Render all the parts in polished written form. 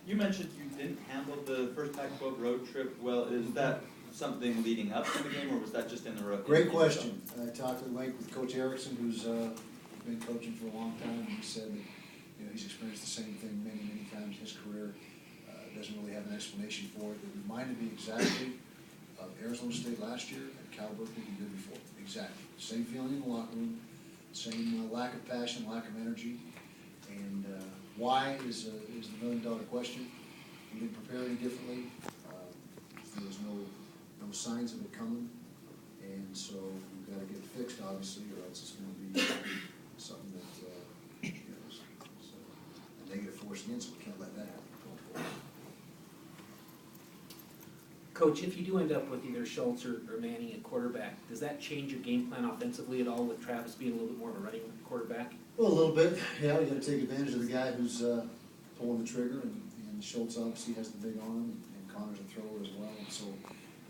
You mentioned you didn't handle the first Pac-12 road trip well. Is that something leading up to the game, or was that just in the road? Great question. I talked at length with Coach Erickson, who's been coaching for a long time, and he said that he's experienced the same thing many times in his career. Doesn't really have an explanation for it. It reminded me exactly of Arizona State last year and Cal Berkeley the year before. Exactly. Same feeling in the locker room, same lack of passion, lack of energy. And why is the million-dollar question. We didn't prepare any differently. There was no signs of it coming. And so we've got to get it fixed, obviously, or else it's going to be something that is a negative force against it. We can't let that happen going forward. Coach, if you do end up with either Schultz or Manning at quarterback, does that change your game plan offensively at all with Travis being a little bit more of a running quarterback? Well, a little bit. Yeah, we got to take advantage of the guy who's pulling the trigger, and Schultz obviously has the big arm, and Connor's a thrower as well. And so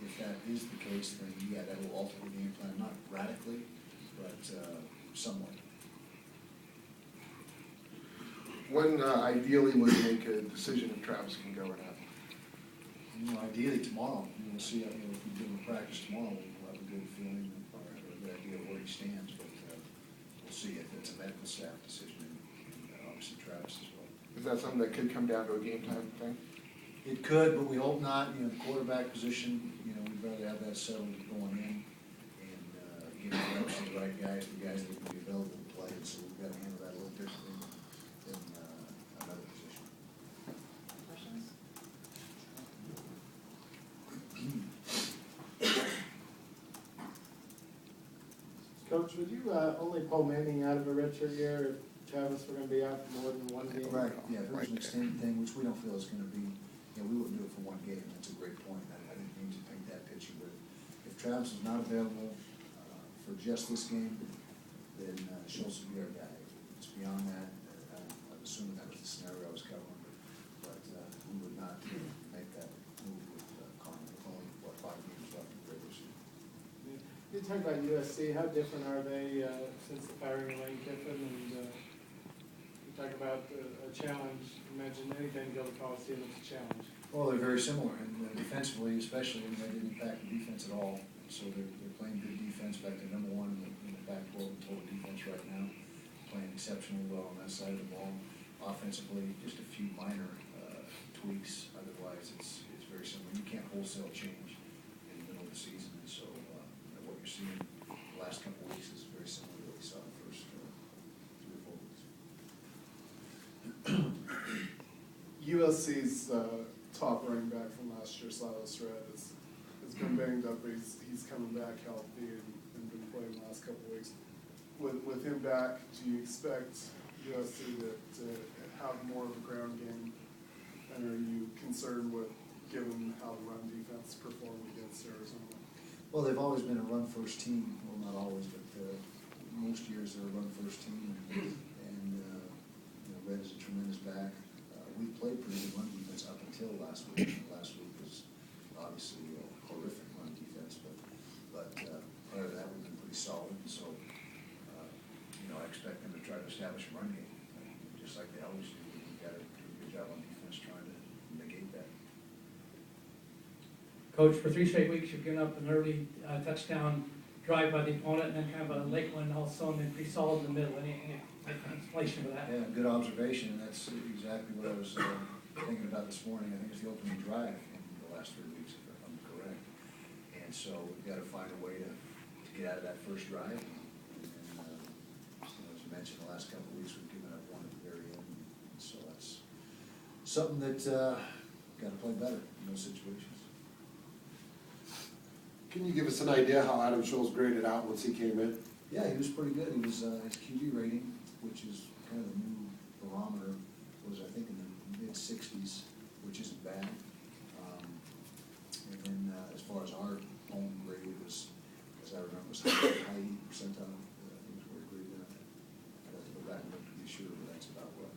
if that is the case, then yeah, that will alter the game plan, not radically, but somewhat. When ideally would you make a decision if Travis can go or not? Ideally tomorrow. We'll see. If we do a practice tomorrow, we'll have a good feeling or a good idea of where he stands. But we'll see if it's a medical staff decision, and obviously Travis as well. Is that something that could come down to a game time thing? It could, but we hope not. The quarterback position, we'd rather have that settled going in and get the reps to the right guys, the guys that can be available to play. And so we've got to handle that a little differently than another position. Questions? Coach, would you only pull Manning out of a redshirt year if Travis were going to be out for more than one game? Right, yeah, if it was an extended thing, which we don't feel is going to be, we wouldn't do it for one game. That's a great point. I didn't mean to paint that picture, but if Travis is not available for just this game, then Schultz would be our guy. If it's beyond that, I'm assuming that was the scenario I was covering, but we would not make that move with Connor with only, 5 games left in the regular season. You talk about USC, how different are they since the firing of Lane Kiffin? And you talk about a challenge. Imagine anything go to Coliseum, it's a challenge. Well, they're very similar, and defensively, especially, they didn't impact the defense at all. So they're playing good defense. In fact, they're number one in the Pac-12 in total defense right now, playing exceptionally well on that side of the ball. Offensively, just a few minor tweaks. Otherwise, it's very similar. You can't wholesale change in the middle of the season, and so what you're seeing the last couple of weeks is very similar to what we saw the first 3 or 4 weeks. USC's top running back from last year, Silas Red, has been banged up, but he's coming back healthy and been playing the last couple of weeks. With him back, do you expect USC to have more of a ground game? And are you concerned with given how the run defense performed against Arizona? Well, they've always been a run-first team. Well, not always, but most years they're a run-first team. And Red is a tremendous back. We played pretty good run defense up until last week. Last week was obviously a horrific run defense, but prior to that we've been pretty solid. And so, I expect them to try to establish a run game, just like they always do. We've got to do a good job on defense trying to negate that. Coach, for 3 straight weeks, you've given up an early touchdown drive by the opponent, and then kind of a late one also, and then pretty solid in the middle. Any explanation for that? Yeah, good observation, and that's exactly what I was thinking about this morning. I think it's the opening drive in the last 3 weeks, if I'm correct. And so we've got to find a way to get out of that first drive. And as you mentioned, the last couple of weeks we've given up one at the very end. And so that's something that got to play better in those situations. Can you give us an idea how Adam Schultz graded out once he came in? Yeah, he was pretty good. He was his QB rating, which is kind of a new barometer, was I think in the mid-60s, which isn't bad. And then as far as our own grade, it was, as I remember, was high 80 percentile. I think was where he graded on it. I'd have to go back and look to be sure, but that's about what.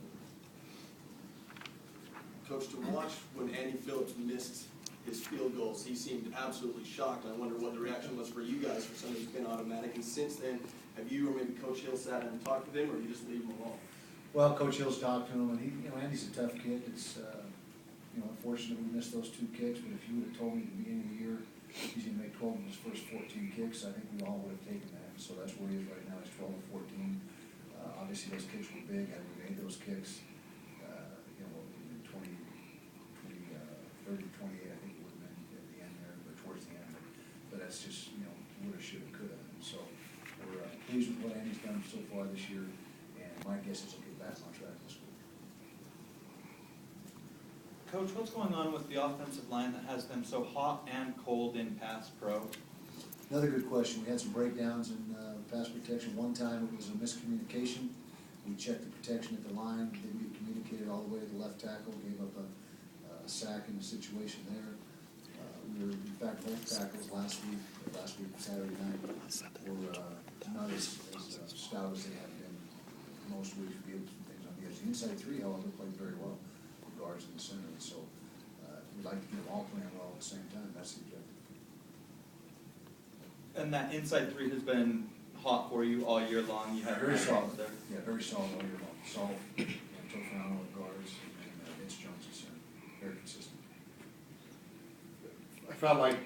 Coach, to watch when Andy Phillips missed his field goals, he seemed absolutely shocked. I wonder what the reaction was for you guys for something that's been automatic. And since then, have you or maybe Coach Hill sat down and talked with him, or you just leave him alone? Well, Coach Hill's talked to him, and Andy's a tough kid. It's unfortunately, we missed those 2 kicks, but if you would've told me at the beginning of the year, he's gonna make 12 of his first 14 kicks, I think we all would've taken that. So that's where he is right now, he's 12 of 14. Obviously, those kicks were big, had we made those kicks, 30, 28, I think it would've been at the end there, or towards the end. But that's just, would've, should've, could've. And so we're pleased with what Andy's done so far this year, and my guess is he'll get back on track this week. Coach, what's going on with the offensive line that has them so hot and cold in pass pro? Another good question. We had some breakdowns in pass protection. One time it was a miscommunication. We checked the protection at the line, didn't get communicated all the way to the left tackle, gave up a sack in the situation there. We were, in fact, both tackles last week, Saturday night, were not as stout as they have been most weeks. We gave some things on the edge. The inside 3, however, played very well, the guards in the center. And so we'd like to get them all playing well at the same time. That's the objective. And that inside 3 has been hot for you all year long. You have Very solid there. Yeah, very solid all year long. Solid, Tofano with guards, and Vince Jones is very consistent. I felt like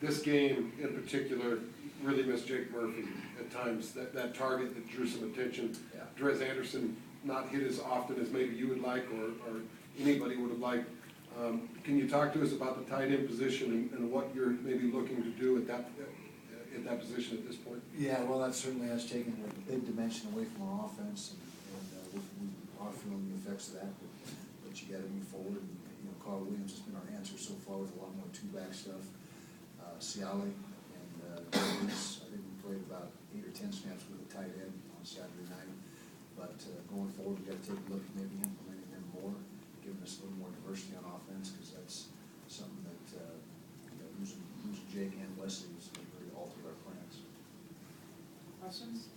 this game in particular really missed Jake Murphy at times. That target that drew some attention. Yeah. Drez Anderson not hit as often as maybe you would like or anybody would have liked. Can you talk to us about the tight end position and what you're maybe looking to do at that position at this point? Yeah, well, that certainly has taken a big dimension away from our offense, and we are feeling the effects of that, but you gotta move forward. And, Carl Williams has been our answer so far with a lot more 2-back stuff. Ciale and Williams, I think we played about 8 or 10 snaps with a tight end on Saturday night. But going forward, we've got to take a look at maybe implementing them more, giving us a little more diversity on offense, because that's something that, losing Jake and Wesley has really altered our plans. Questions?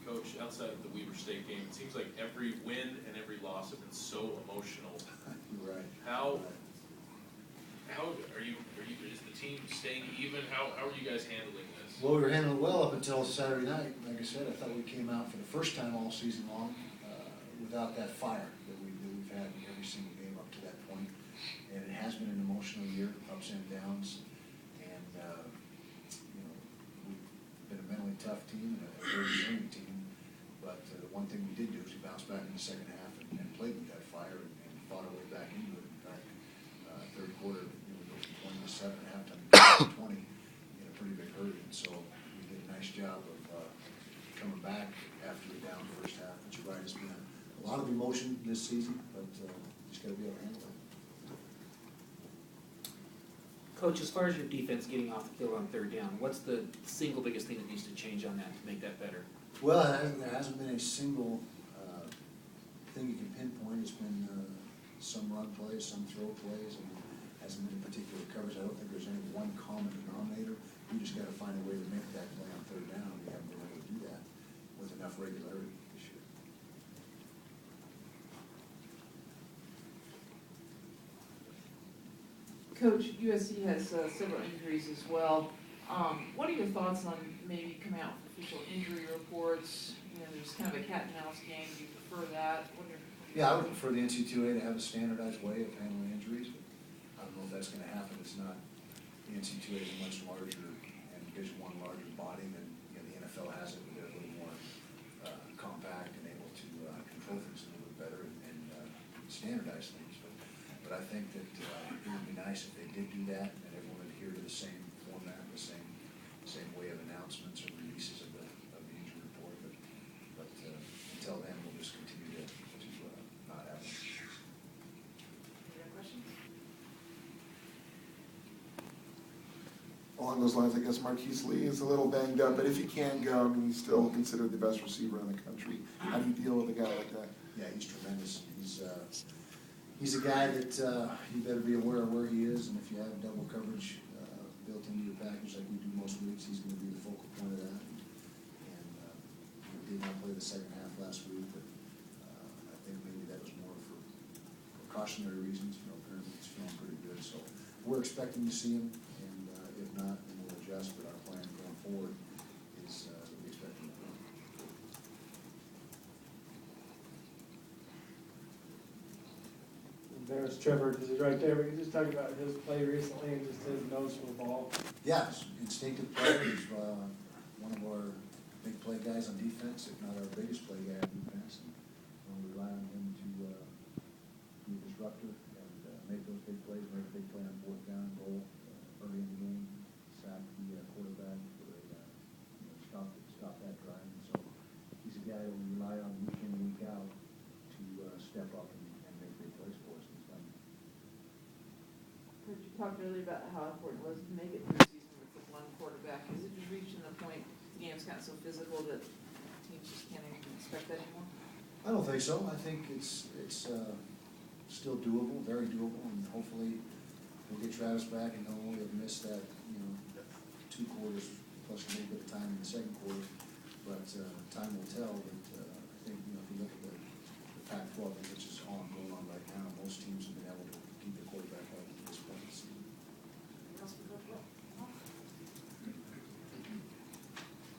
Coach, outside of the Weber State game, it seems like every win and every loss have been so emotional. You're right. How is the team staying even? How are you guys handling this? Well, we were handling it well up until Saturday night. Like I said, I thought we came out for the first time all season long without that fire that we've had in every single game up to that point. And it has been an emotional year, ups and downs. And, we've been a mentally tough team and a very resilient team. But the one thing we did do is we bounced back in the second half and played with that fire and fought our way back into it. In fact, third quarter, we go from 20 to 7, halftime we go from 20 in a pretty big hurry. And so we did a nice job of coming back after the down first half. But you're right, it's been a lot of emotion this season, but just got to be able to handle it. Coach, as far as your defense getting off the field on 3rd down, what's the single biggest thing that needs to change on that to make that better? Well, there hasn't been a single thing you can pinpoint. It's been some run plays, some throw plays, and hasn't been a particular coverage. I don't think there's any one common denominator. We just got to find a way to make that play on 3rd down. We haven't been able to do that with enough regularity this year. Coach, USC has several injuries as well. What are your thoughts on maybe coming out with official injury reports? There's kind of a cat and mouse game. Do you prefer that? Yeah, I would prefer the NC2A to have a standardized way of handling injuries, but I don't know if that's going to happen. It's not. The NC2A is a much larger and Division I larger body than the NFL has it, but they're a little more compact and able to control things a little bit better and standardize things. But I think that it would be nice if they did do that and everyone would adhere to the same format, the same way of announcements or releases of the injury report. But until then, we'll just continue to not have them. Any other questions? Along those lines, I guess Marquise Lee is a little banged up, but if he can go, he's still considered the best receiver in the country. How do you deal with a guy like that? Yeah, he's tremendous. He's a guy that you better be aware of where he is, and if you have double coverage built into your package like we do most weeks, he's going to be the focal point of that. And he did not play the second half last week, but I think maybe that was more for precautionary reasons. Apparently he's feeling pretty good, so we're expecting to see him, and if not, then we'll adjust. But our plan going forward is we expect him to play. there's Trevor, because he's right there, we can just talk about his play recently and just his nose for the ball. Yeah, he's an instinctive player, he's, one of our big play guys on defense, if not our biggest play guy on defense. And we rely on him to, be a disruptor and, make those big plays, make a big play on fourth down, goal, early in the game, sack the quarterback, or, stop that drive. And so he's a guy that we rely on week in and week out to, step up and make big plays for us. And he's done. Coach, you talked earlier about how important it was to make it through the season with the one quarterback. Is it just reaching the point, the game's gotten so physical that teams just can't even expect that anymore? I don't think so. I think it's still doable, very doable, and hopefully we'll get Travis back and he'll only have missed that, 2 quarters plus a little bit of time in the second quarter. But time will tell. But I think, if you look at the Pac-12, which is going on right now, most teams have been able to keep the quarterback healthy at this point in the season.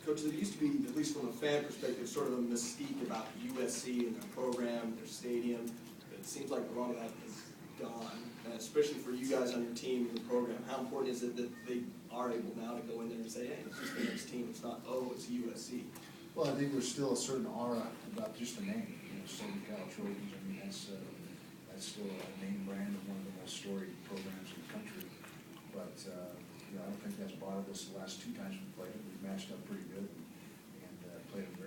Coach, there used to be, at least from a fan perspective, sort of a mystique about USC and their program, their stadium. It seems like a lot of that is gone, and especially for you guys on your team and your program. How important is it that they are able now to go in there and say, hey, it's just the next team, it's not, oh, it's USC? Well, I think there's still a certain aura about just the name, Southern Cal Trojans. I mean, that's still a name brand of one of the most storied programs in the country. But, I don't think that's bothered us the last 2 times we've played it. We've matched up pretty good and played a very